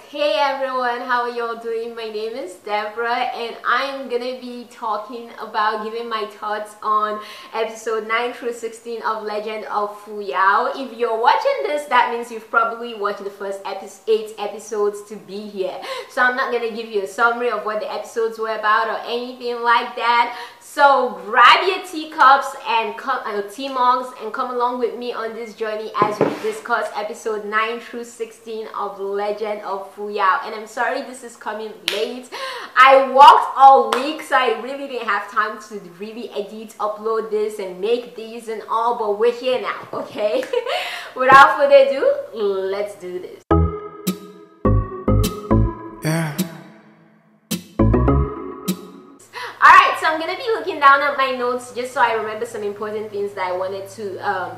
Hey everyone, how are y'all doing? My name is Deborah and I'm gonna be talking about giving my thoughts on episode 9 through 16 of Legend of Fuyao. If you're watching this, that means you've probably watched the first 8 episodes to be here. So I'm not gonna give you a summary of what the episodes were about or anything like that. So grab your teacups and tea mugs and come along with me on this journey as we discuss episode 9 through 16 of Legend of Fuyao. And I'm sorry this is coming late. I worked all week, so I really didn't have time to really edit, upload this and make these and all, but we're here now, okay? Without further ado, let's do this. I'm gonna be looking down at my notes just so I remember some important things that I wanted to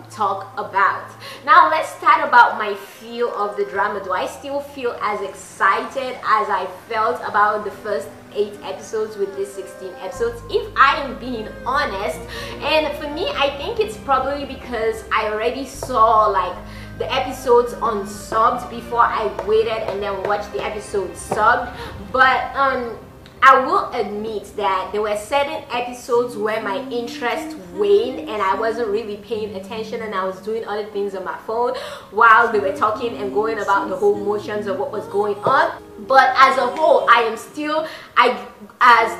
talk about. Now let's start about my feel of the drama. Do I still feel as excited as I felt about the first 8 episodes with these 16 episodes? If I am being honest, and for me I think it's probably because I already saw like the episodes unsubbed before I waited and then watched the episode subbed. But I will admit that there were certain episodes where my interest waned and I wasn't really paying attention and I was doing other things on my phone while they were talking and going about the whole motions of what was going on. But as a whole, as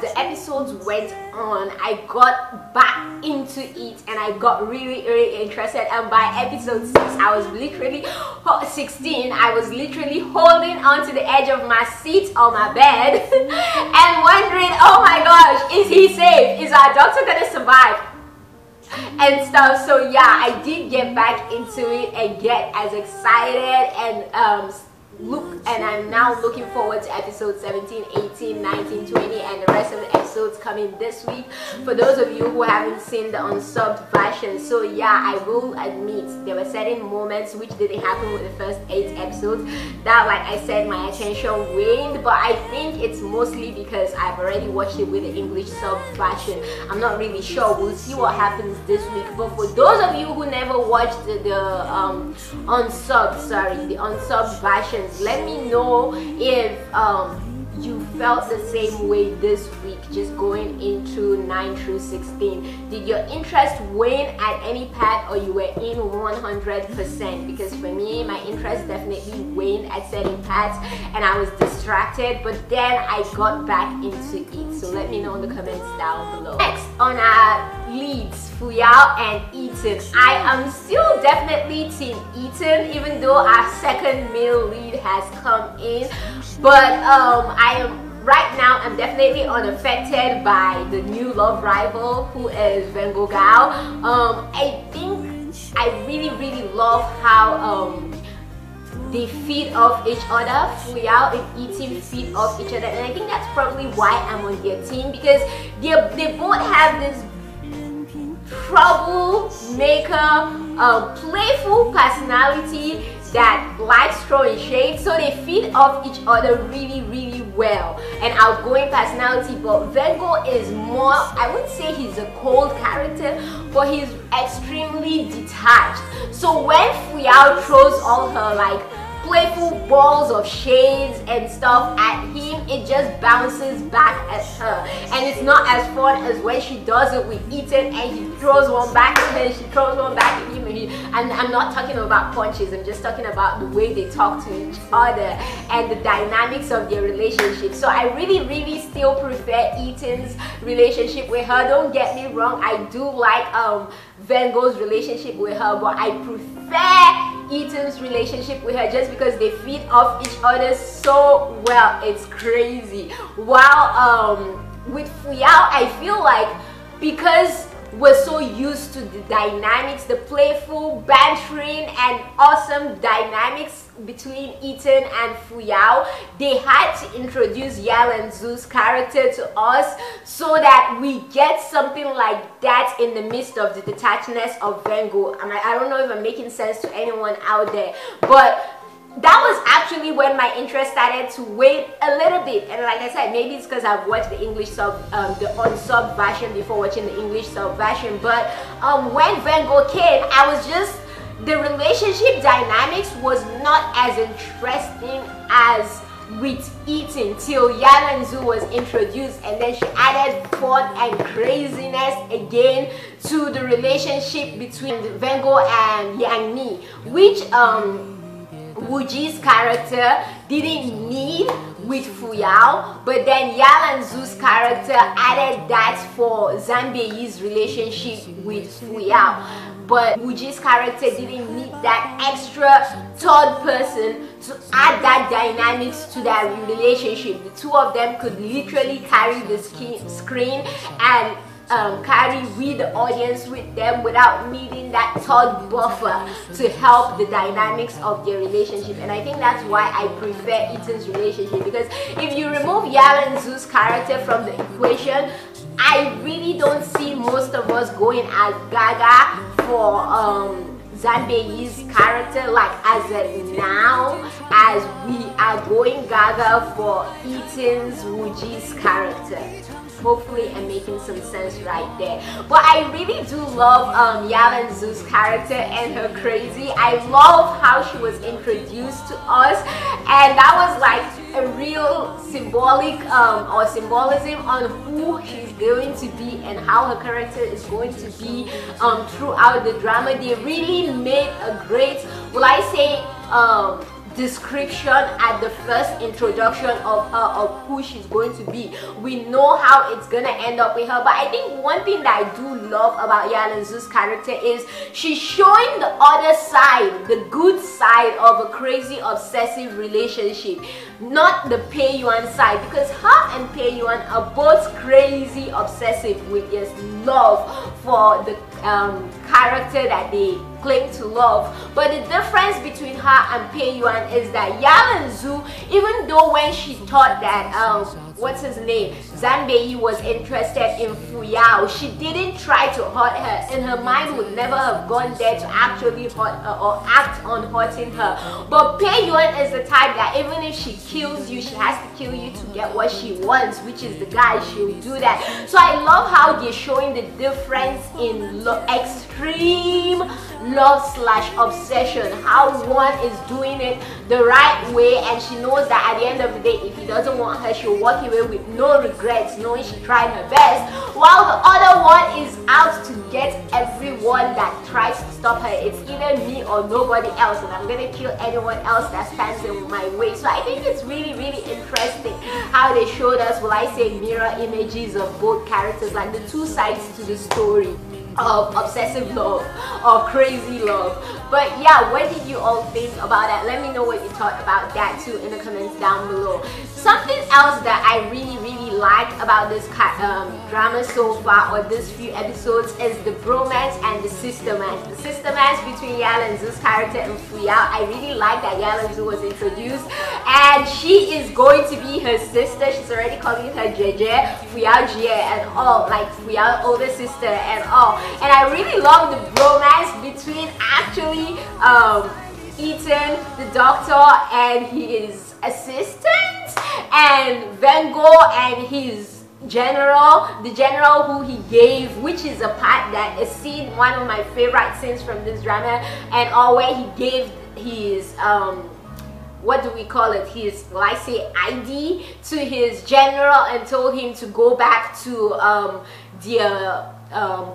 the episodes went on, I got back into it and I got really interested. And by episode 6, I was literally 16. I was literally holding onto the edge of my seat on my bed and wondering, oh my gosh, is he safe? Is our doctor gonna survive? And stuff. So yeah, I did get back into it and get as excited and and I'm now looking forward to episode 17, 18, 19, 20 and the rest of the episodes coming this week for those of you who haven't seen the unsubbed version. So yeah, I will admit there were certain moments which didn't happen with the first 8 episodes that, like I said, my attention waned, but I think it's mostly because I've already watched it with the English sub version. I'm not really sure. We'll see what happens this week. But for those of you who never watched the unsubbed version, let me know if you felt the same way this week, just going into 9 through 16. Did your interest wane at any part, or you were in 100%? Because for me, my interest definitely waned at certain parts and I was distracted, but then I got back into it. So let me know in the comments down below. Next on our leads, Fuyao and Ethan. I am still definitely team Ethan, even though our second male lead has come in, but right now I'm definitely unaffected by the new love rival who is Vengo Gao. I think I really love how they feed off each other. Fuyao and Ethan feed off each other, and I think that's probably why I'm on their team, because they both have this troublemaker, playful personality that likes throwing shade, so they feed off each other really well. An outgoing personality, but Vengo is more, I wouldn't say he's a cold character, but he's extremely detached. So when Fuyao throws all her like playful balls of shades and stuff at him, it just bounces back at her, and it's not as fun as when she does it with Ethan and he throws one back at her and she throws one back at him, and I'm not talking about punches, I'm just talking about the way they talk to each other and the dynamics of their relationship. So I really still prefer Ethan's relationship with her. Don't get me wrong, I do like Vengo's relationship with her, but I prefer Ethan's relationship with her just because they feed off each other so well. It's crazy. While with Fuyao, I feel like because we're so used to the dynamics, the playful, bantering and awesome dynamics between Ethan and Fuyao, they had to introduce Yao and Zhu's character to us so that we get something like that in the midst of the detachedness of Vengo. I don't know if I'm making sense to anyone out there, but that was actually when my interest started to wane a little bit. And like I said, maybe it's because I've watched the English the unsub version before watching the English sub version. But when Vengo came, the relationship dynamics was not as interesting as with eating till Yan and Zhu was introduced, and then she added fun and craziness again to the relationship between Vengo and Yang Mi, which Wuji's character didn't need with Fuyao, but then Yan and Zhu's character added that for Zhang relationship with Fuyao. But Wuji's character didn't need that extra third person to add that dynamics to that relationship. The two of them could literally carry the screen and carry the audience with them without needing that third buffer to help the dynamics of their relationship. And I think that's why I prefer Ethan's relationship, because if you remove Yan and Zhu's character from the equation, I really don't see most of us going as gaga for Zhan's character like as of now, as we are going gaga for Ethan's Wuji's character. Hopefully I'm making some sense right there. But I really do love Yan and Zhu's character and her crazy. I love how she was introduced to us, and that was like a real symbolic or symbolism on who she's going to be and how her character is going to be throughout the drama. They really made a great, will I say, description at the first introduction of her, of who she's going to be. We know how it's gonna end up with her, but I think one thing that I do love about Yan and Zhu's character is she's showing the other side, the good side of a crazy obsessive relationship, not the Pei Yuan side, because her and Pei Yuan are both crazy obsessive with this love for the character that they claim to love. But the difference between her and Pei Yuan is that Yan and Zhu, even though when she thought that what's his name, Zhan was interested in Fuyao, she didn't try to hurt her, and her mind would never have gone there to actually hurt her or act on hurting her. But Pei Yuan is the type that even if she kills you, she has to kill you to get what she wants, which is the guy. She'll do that. So I love how they're showing the difference in extreme love / obsession, how one is doing it the right way, and she knows that at the end of the day, if he doesn't want her, she'll walk away with no regrets, knowing she tried her best, while the other one is out to get everyone that tries to stop her. It's either me or nobody else, and I'm gonna kill anyone else that stands in my way. So I think it's really, really interesting how they showed us, will I say, mirror images of both characters, like the two sides to the story of obsessive love or crazy love. But yeah, what did you all think about that? Let me know what you thought about that too in the comments down below. Something else that I really liked about this drama so far, or this few episodes, is the bromance and the sistermance. The sistermance between Yan and Zhu's character and Fuyao. I really like that Yan and Zhu was introduced, and she is going to be her sister. She's already calling her Jeje, Fuyao Jie and all, like Fuyao older sister and all. And I really love the bromance between actually Ethan, the doctor, and his assistant, and Vengo and his general, the general who he gave, which is a part that is seen, one of my favorite scenes from this drama, and all, where he gave his what do we call it, his, well, I say ID to his general, and told him to go back to their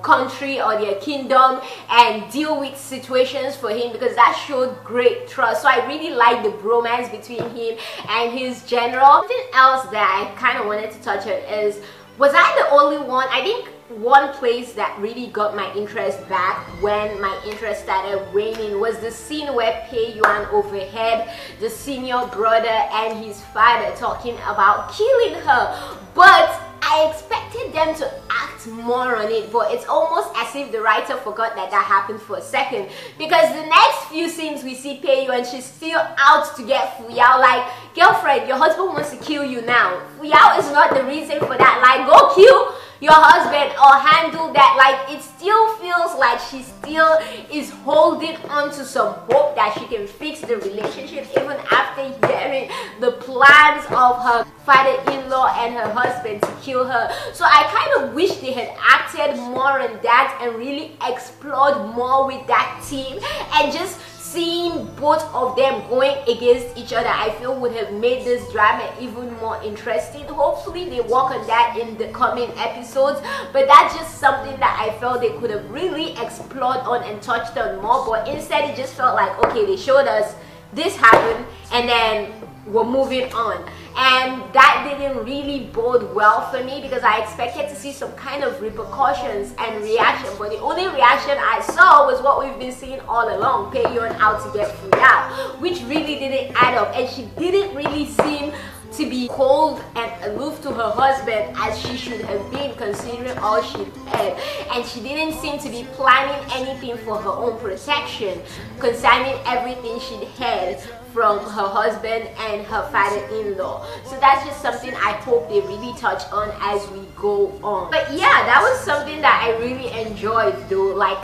country or their kingdom and deal with situations for him, because that showed great trust. So I really like the bromance between him and his general. Something else that I kind of wanted to touch on is, was I the only one? I think one place that really got my interest back when my interest started waning was the scene where Pei Yuan overheard the senior brother and his father talking about killing her. But I expected them to act more on it, but it's almost as if the writer forgot that that happened for a second, because the next few scenes we see Pei Yuan, she's still out to get Fuyao, like, girlfriend, your husband wants to kill you now. Fuyao is not the reason for that, like, go kill your husband or handle that. Like, it still feels like she still is holding on to some hope that she can fix the relationship even after hearing the plans of her father-in-law and her husband to kill her. So I kind of wish they had acted more on that and really explored more with that team, and just seeing both of them going against each other, I feel would have made this drama even more interesting. Hopefully they work on that in the coming episodes, but that's just something that I felt they could have really explored on and touched on more. But instead it just felt like, okay, they showed us this happened and then we're moving on, and that didn't really bode well for me because I expected to see some kind of repercussions and reaction, but the only reaction I saw was what we've been seeing all along, Peiyuan out to get Fuyao, which really didn't add up, and she didn't really seem to be cold and aloof to her husband as she should have been, considering all she had, and she didn't seem to be planning anything for her own protection concerning everything she'd had from her husband and her father-in-law. So that's just something I hope they really touch on as we go on. But yeah, that was something that I really enjoyed though, like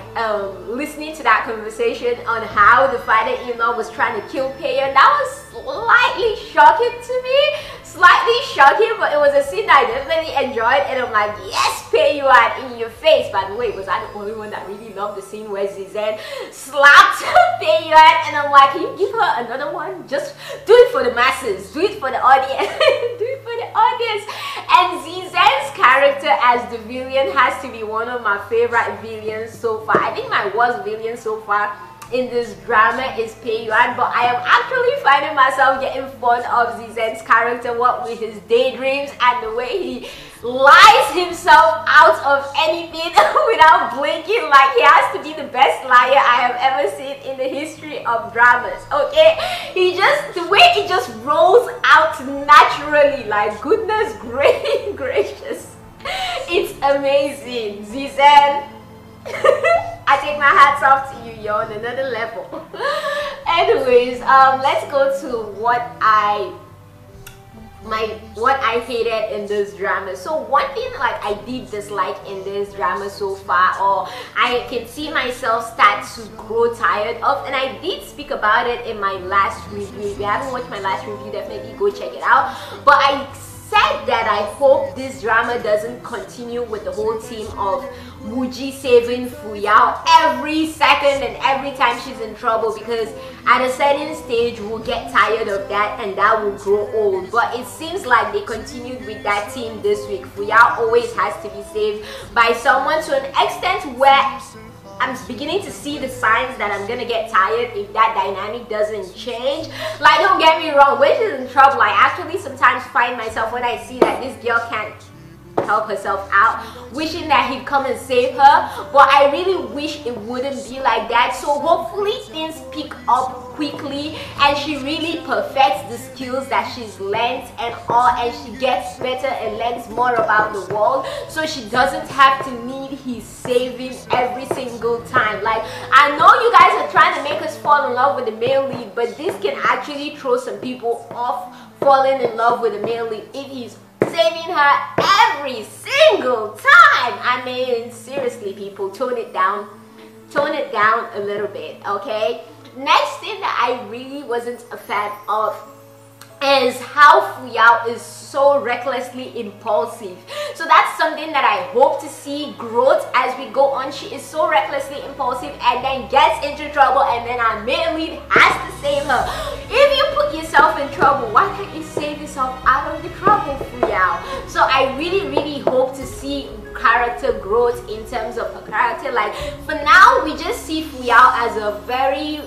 listening to that conversation on how the father-in-law was trying to kill Peiyuan. That was slightly shocking to me, but it was a scene I definitely enjoyed, and I'm like, yes, Peiyuan, in your face. By the way, was I the only one that really loved the scene where Zhan slapped Peiyuan, and I'm like, can you give her another one? Just do it for the masses, do it for the audience, do it for the audience. And Zhan's character as the villain has to be one of my favorite villains so far. I think my worst villain so far in this drama is Peiyuan, but I am actually finding myself getting fond of Zhan's character, what with his daydreams and the way he lies himself out of anything without blinking. Like, he has to be the best liar I have ever seen in the history of dramas, okay? The way it just rolls out naturally, like, goodness gracious, it's amazing. Zhan, I take my hats off to you, you're on another level. Anyways, let's go to what I hated in this drama. So one thing like I did dislike in this drama so far, or I can see myself start to grow tired of, and I did speak about it in my last review. If you haven't watched my last review, definitely go check it out. But I said that I hope this drama doesn't continue with the whole team of Wuji saving Fuyao every second and every time she's in trouble, because at a certain stage we'll get tired of that and that will grow old. But it seems like they continued with that team this week. Fuyao always has to be saved by someone, to an extent where I'm beginning to see the signs that I'm gonna get tired if that dynamic doesn't change. Like, don't get me wrong, when she's in trouble, I actually sometimes find myself, when I see that this girl can't help herself out, wishing that he'd come and save her. But I really wish it wouldn't be like that. So hopefully things pick up quickly and she really perfects the skills that she's learned and all, and she gets better and learns more about the world, so she doesn't have to need his saving every single time. Like, I know you guys are trying to make us fall in love with the male lead, but this can actually throw some people off falling in love with the male lead if he's saving her every single time. I mean, seriously, people, tone it down a little bit, okay? Next thing that I really wasn't a fan of is how Fuyao is so recklessly impulsive. So that's something that I hope to see growth as we go on. She is so recklessly impulsive and then gets into trouble, and then our main lead has to save her. If you put yourself in trouble, why can't you save yourself out of the trouble, Fuyao? So I really hope to see character growth in terms of her character. Like, for now, we just see Fuyao as a very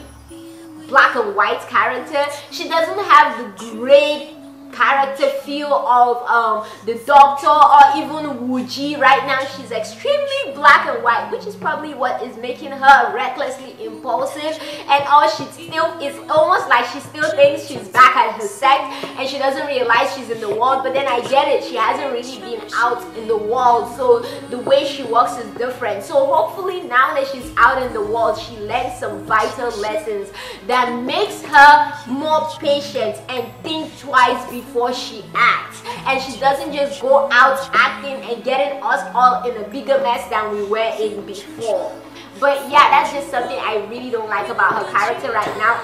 black and white character. She doesn't have the great character feel of the doctor or even Wuji. Right now she's extremely black and white, which is probably what is making her recklessly impulsive, and all she still is almost like she still thinks she's back at her sect and she doesn't realize she's in the world. But then I get it, she hasn't really been out in the world, so the way she works is different. So hopefully now that she's out in the world, she learns some vital lessons that makes her more patient and think twice before she acts, and she doesn't just go out acting and getting us all in a bigger mess than we were in before. But yeah, that's just something I really don't like about her character right now.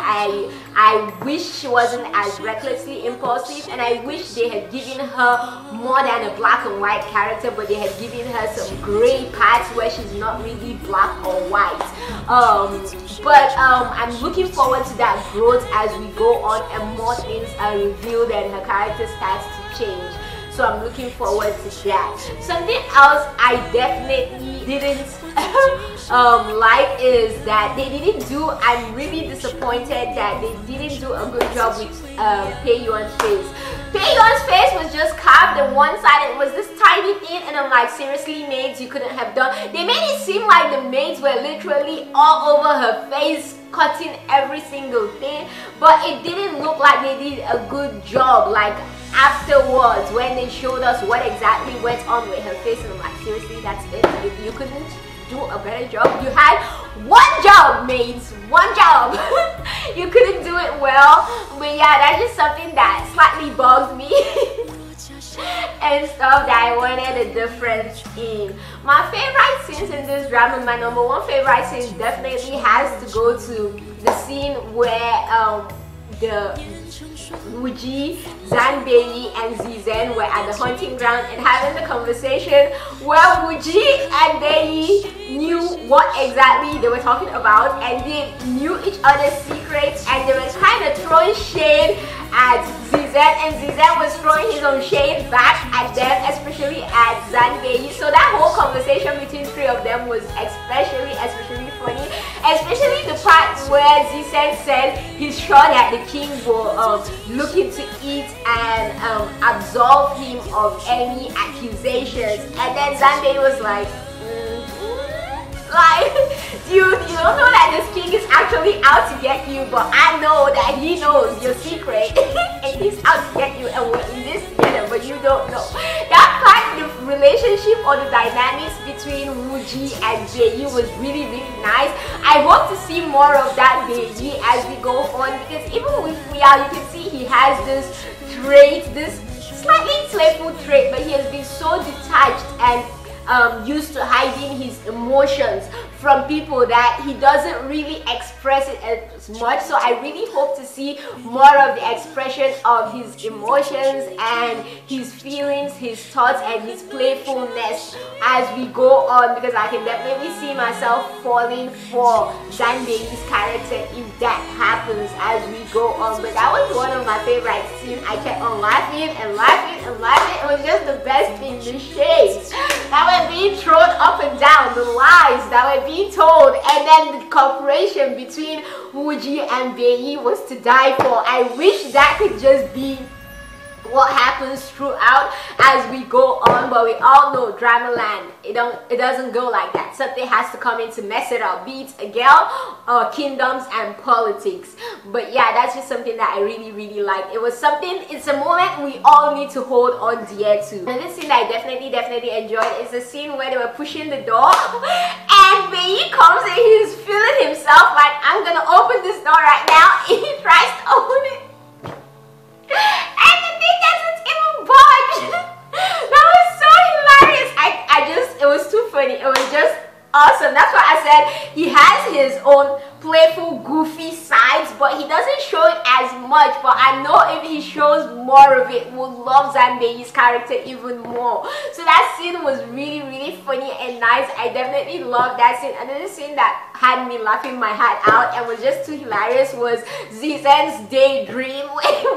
I wish she wasn't as recklessly impulsive, and I wish they had given her more than a black and white character, but they had given her some gray parts where she's not really black or white. I'm looking forward to that growth as we go on and more things are revealed and her character starts to change. So I'm looking forward to that. Something else I definitely didn't like is that they didn't do, I'm really disappointed that they didn't do a good job with Fuyau's face. Fuyau's face was just carved on one side. It was this tiny thing, and I'm like, seriously, maids, you couldn't have done. They made it seem like the maids were literally all over her face, cutting every single thing, but it didn't look like they did a good job. Like afterwards, when they showed us what exactly went on with her face, and I'm like, seriously, that's it? You couldn't do a better job? You had one job, maids, one job. You couldn't do it well. But yeah, that's just something that slightly bugged me and stuff that I wanted a difference in. My favorite scenes in this drama, my number one favorite scene definitely has to go to the scene where the Wuji, Zhang, and Zhan were at the hunting ground and having the conversation where Wuji and Bei knew what exactly they were talking about, and they knew each other's secrets, and they were kind of throwing shade at Zhan, and Zhan was throwing his own shade back at them, especially at Zhang. So that whole conversation between three of them was especially funny, especially the part where Zhan said he's sure that the king will look into it and absolve him of any accusations, and then Zhan was like, like, you don't know that this king is actually out to get you, but I know that he knows your secret and he's out to get you, and we're in this together, but you don't know. That part, the relationship or the dynamics between Wuji and Bei was really, really nice. I hope to see more of that Bei as we go on, because even with Fuyao, you can see he has this trait, this slightly playful trait, but he has been so detached and used to hiding his emotions from people that he doesn't really express it as much. So I really hope to see more of the expression of his emotions and his feelings, his thoughts, and his playfulness as we go on, because I can definitely see myself falling for Zhan Bei's character if that happens as we go on. But that was one of my favorite scenes. I kept on laughing and laughing and laughing. It was just the best thing. The shades that were being thrown up and down, the lies that were being told, and then the cooperation between Wuji and Bei was to die for. I wish that could just be what happens throughout as we go on, but we all know drama land, it doesn't go like that. Something has to come in to mess it up, be it a girl or kingdoms and politics. But yeah, that's just something that I really, really like. It was something, it's a moment we all need to hold on dear to. Another scene that I definitely enjoyed is the scene where they were pushing the door and Bei comes and he's feeling himself like, I'm gonna open this door right now, and he tries to open it and the thing doesn't even budge. That was so hilarious. It was too funny. It was just awesome. That's why I said he has his own playful, goofy sides, but he doesn't show it as much. But I know if he shows more of it, we'll love Zhan Bei's character even more. So that scene was really, really funny and nice. I definitely loved that scene. Another scene that had me laughing my heart out and was just too hilarious was Zhan's daydream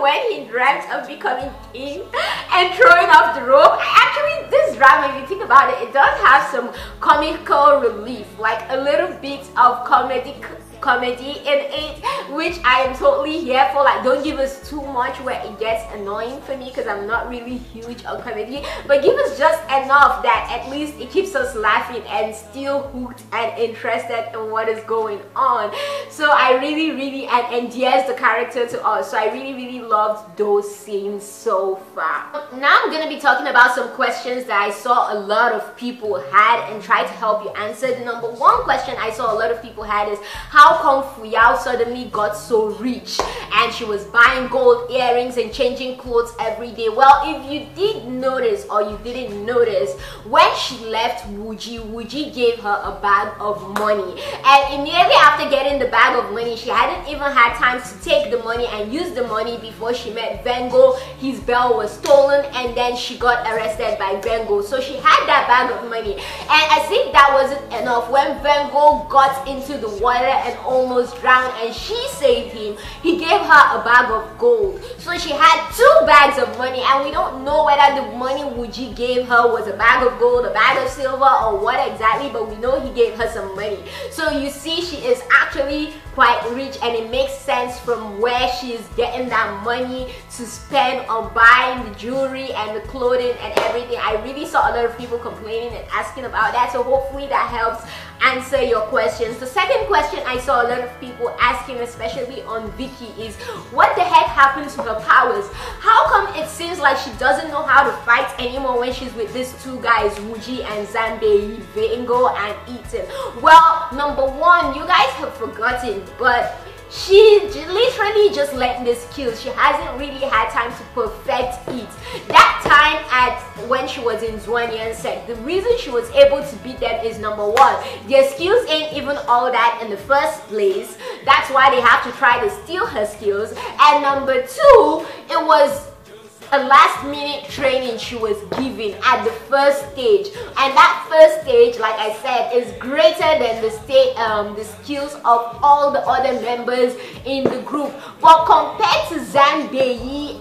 when he dreamt of becoming king and throwing off the rope. Actually, this drama, if you think about it, it does have some comical relief, like a little bit of comedy in it, which I am totally here for. Like, don't give us too much where it gets annoying for me, because I'm not really huge on comedy, but give us just enough that at least it keeps us laughing and still hooked and interested in what is going on. So I really and endears the character to us. So I really loved those scenes so far. Now I'm gonna be talking about some questions that I saw a lot of people had and try to help you answer. The number one question I saw a lot of people had is, how how come Fuyao suddenly got so rich and she was buying gold earrings and changing clothes every day. Well, if you did notice or you didn't notice, when she left Wuji gave her a bag of money, and immediately after getting the bag of money, she hadn't even had time to take the money and use the money before she met Vengo. His bell was stolen and then she got arrested by Vengo. So she had that bag of money, and as if that wasn't enough, when Vengo got into the water and almost drowned and she saved him, he gave her a bag of gold. So she had 2 bags of money, and we don't know whether the money Wuji gave her was a bag of gold, a bag of silver, or what exactly, but we know he gave her some money. So you see, she is actually quite rich, and it makes sense from where she is getting that money to spend on buying the jewelry and the clothing and everything. I really saw a lot of people complaining and asking about that, so hopefully that helps answer your questions. The second question I saw a lot of people asking, especially on Vicky, is what the heck happened to her powers? How come it seems like she doesn't know how to fight anymore when she's with these 2 guys, Wuji and Zhan, Vengo and Ethan? Well, number one, you guys have forgotten, but she literally just learned the skills. She hasn't really had time to perfect it. That time when she was in Zhuan sect, the reason she was able to beat them is, number one, their skills ain't even all that in the first place. That's why they have to try to steal her skills. And number 2, it was a last-minute training she was given at the first stage, and that first stage, like I said, is greater than the skills of all the other members in the group. But compared to Zhan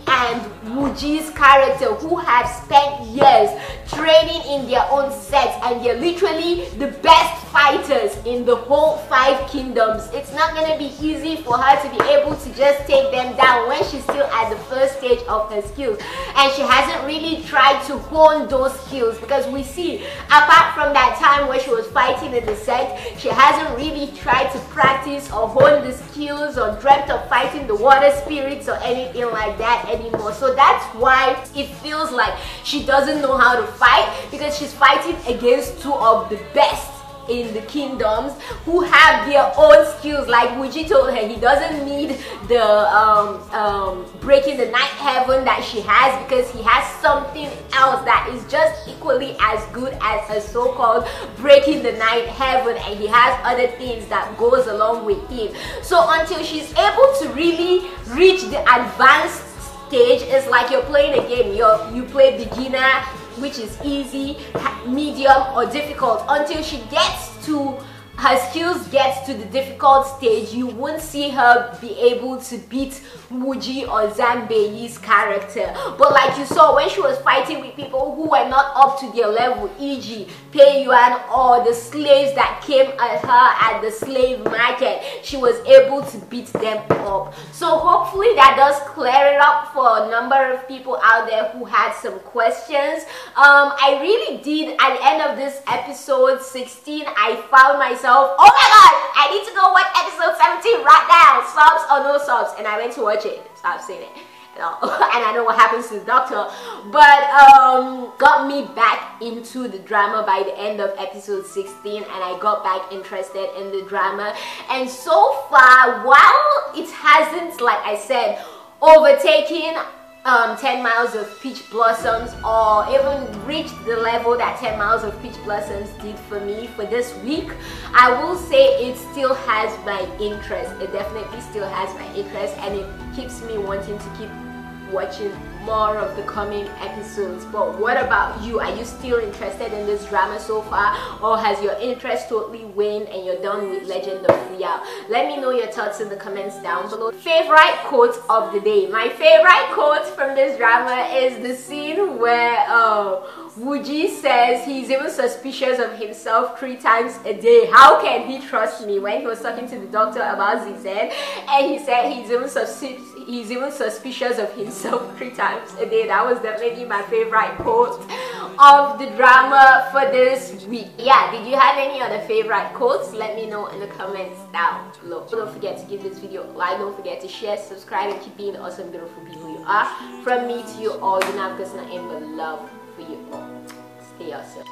and Wuji's character, who have spent years training in their own sets, and they're literally the best fighters in the whole 5 kingdoms, it's not gonna be easy for her to be able to just take them down when she's still at the first stage of her skills. And she hasn't really tried to hone those skills, because we see, apart from that time where she was fighting in the sect, she hasn't really tried to practice or hone the skills or dreamt of fighting the water spirits or anything like that anymore. So that's why it feels like she doesn't know how to fight, because she's fighting against 2 of the best in the kingdoms who have their own skills. Like Wuji told her he doesn't need the breaking the night heaven that she has, because he has something else that is just equally as good as her so-called breaking the night heaven, and he has other things that goes along with him. So until she's able to really reach the advanced stage, it's like you're playing a game. You play beginner, which is easy, medium, or difficult. Until she gets to her skills gets to the difficult stage, you won't see her be able to beat Wuji or Zhan Beiyi's character. But like you saw when she was fighting with people who were not up to their level, e.g. Pei Yuan or the slaves that came at her at the slave market, she was able to beat them up. So hopefully that does clear it up for a number of people out there who had some questions. I really did, at the end of this episode 16, I found myself, oh my god, I need to go watch episode 17 right now, subs or no subs, and I went to watch it. Stop saying it. And I know what happens to the doctor, but got me back into the drama by the end of episode 16, and I got back interested in the drama. And so far, while it hasn't, like I said, overtaken 10 Miles of Peach Blossoms, or even reached the level that 10 Miles of Peach Blossoms did for me for this week, I will say it still has my interest. It definitely still has my interest, and it keeps me wanting to keep watching more of the coming episodes. But what about you? Are you still interested in this drama so far, or has your interest totally waned and you're done with Legend of Fuyao? Let me know your thoughts in the comments down below. Favorite quote of the day. My favorite quote from this drama is the scene where Wuji says he's even suspicious of himself 3 times a day. How can he trust me? When he was talking to the doctor about zhan, and he said he's even suspicious of himself 3 times a day. That was definitely my favorite quote of the drama for this week. Yeah, did you have any other favorite quotes? Let me know in the comments down below. Don't forget to give this video a like, don't forget to share, subscribe, and keep being the awesome, beautiful people you are. From me to you all, you know, because nothing but love for you all. Stay awesome.